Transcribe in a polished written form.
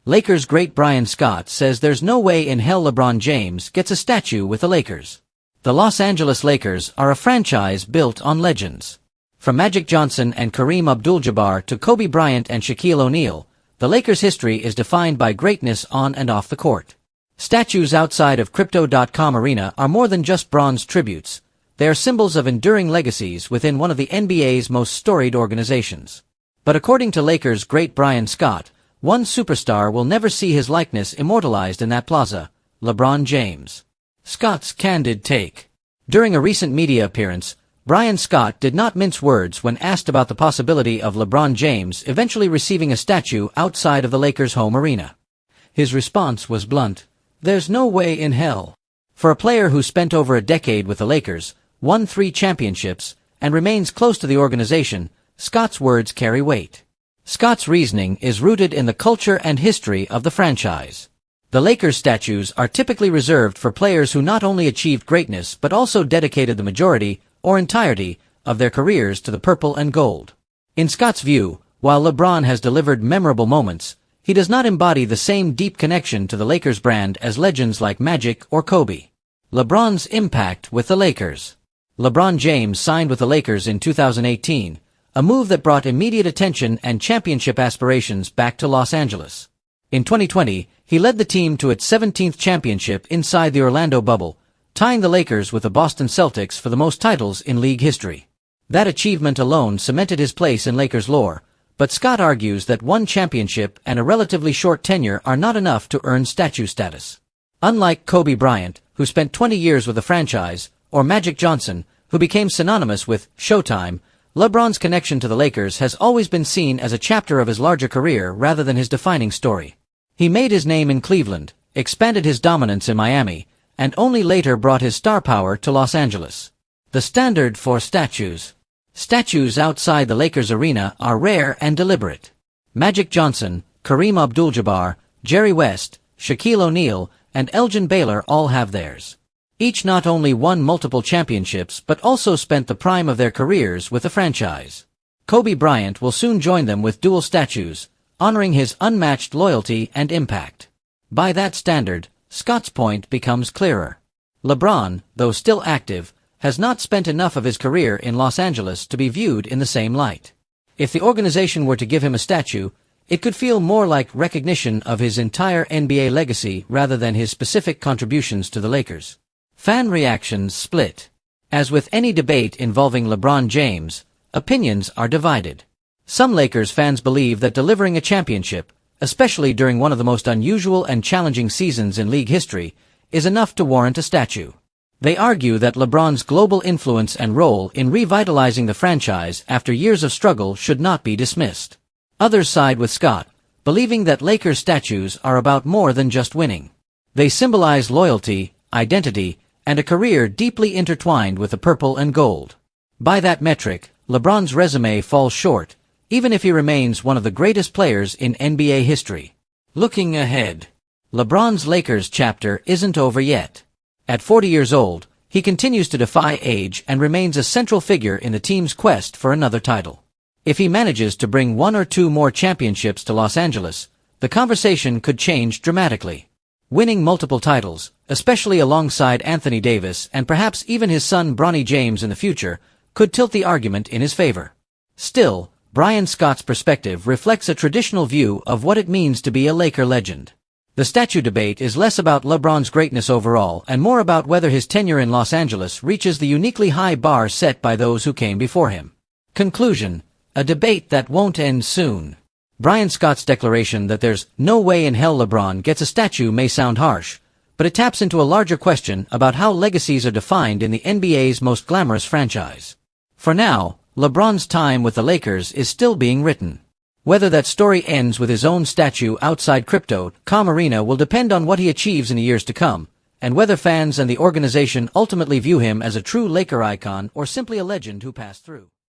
Lakers great Bryon Scott says there's no way in hell LeBron James gets a statue with the Lakers. The Los Angeles Lakers are a franchise built on legends. From Magic Johnson and Kareem Abdul-Jabbar to Kobe Bryant and Shaquille O'Neal, the Lakers' history is defined by greatness on and off the court. Statues outside of Crypto.com Arena are more than just bronze tributes. They are symbols of enduring legacies within one of the NBA's most storied organizations. But according to Lakers great Bryon Scott, one superstar will never see his likeness immortalized in that plaza: LeBron James. Scott's candid take. During a recent media appearance, Bryon Scott did not mince words when asked about the possibility of LeBron James eventually receiving a statue outside of the Lakers' home arena. His response was blunt: "There's no way in hell." For a player who spent over a decade with the Lakers, won 3 championships, and remains close to the organization, Scott's words carry weight. Scott's reasoning is rooted in the culture and history of the franchise. The Lakers statues are typically reserved for players who not only achieved greatness but also dedicated the majority or entirety of their careers to the purple and gold. In Scott's view, while LeBron has delivered memorable moments, he does not embody the same deep connection to the Lakers brand as legends like Magic or Kobe. LeBron's impact with the Lakers. LeBron James signed with the Lakers in 2018, a move that brought immediate attention and championship aspirations back to Los Angeles. In 2020, he led the team to its 17th championship inside the Orlando bubble, tying the Lakers with the Boston Celtics for the most titles in league history. That achievement alone cemented his place in Lakers lore, but Scott argues that one championship and a relatively short tenure are not enough to earn statue status. Unlike Kobe Bryant, who spent 20 years with the franchise, or Magic Johnson, who became synonymous with Showtime, LeBron's connection to the Lakers has always been seen as a chapter of his larger career rather than his defining story. He made his name in Cleveland, expanded his dominance in Miami, and only later brought his star power to Los Angeles. The standard for statues. Statues outside the Lakers arena are rare and deliberate. Magic Johnson, Kareem Abdul-Jabbar, Jerry West, Shaquille O'Neal, and Elgin Baylor all have theirs. Each not only won multiple championships but also spent the prime of their careers with the franchise. Kobe Bryant will soon join them with dual statues, honoring his unmatched loyalty and impact. By that standard, Scott's point becomes clearer. LeBron, though still active, has not spent enough of his career in Los Angeles to be viewed in the same light. If the organization were to give him a statue, it could feel more like recognition of his entire NBA legacy rather than his specific contributions to the Lakers. Fan reactions split. As with any debate involving LeBron James, opinions are divided. Some Lakers fans believe that delivering a championship, especially during one of the most unusual and challenging seasons in league history, is enough to warrant a statue. They argue that LeBron's global influence and role in revitalizing the franchise after years of struggle should not be dismissed. Others side with Scott, believing that Lakers statues are about more than just winning. They symbolize loyalty, identity, and a career deeply intertwined with the purple and gold. By that metric, LeBron's resume falls short, even if he remains one of the greatest players in NBA history. Looking ahead. LeBron's Lakers chapter isn't over yet. At 40 years old, he continues to defy age and remains a central figure in the team's quest for another title. If he manages to bring 1 or 2 more championships to Los Angeles, the conversation could change dramatically. Winning multiple titles, especially alongside Anthony Davis and perhaps even his son Bronny James in the future, could tilt the argument in his favor. Still, Bryon Scott's perspective reflects a traditional view of what it means to be a Laker legend. The statue debate is less about LeBron's greatness overall and more about whether his tenure in Los Angeles reaches the uniquely high bar set by those who came before him. Conclusion: a debate that won't end soon. Bryon Scott's declaration that there's no way in hell LeBron gets a statue may sound harsh, but it taps into a larger question about how legacies are defined in the NBA's most glamorous franchise. For now, LeBron's time with the Lakers is still being written. Whether that story ends with his own statue outside Crypto.com Arena will depend on what he achieves in the years to come, and whether fans and the organization ultimately view him as a true Laker icon or simply a legend who passed through.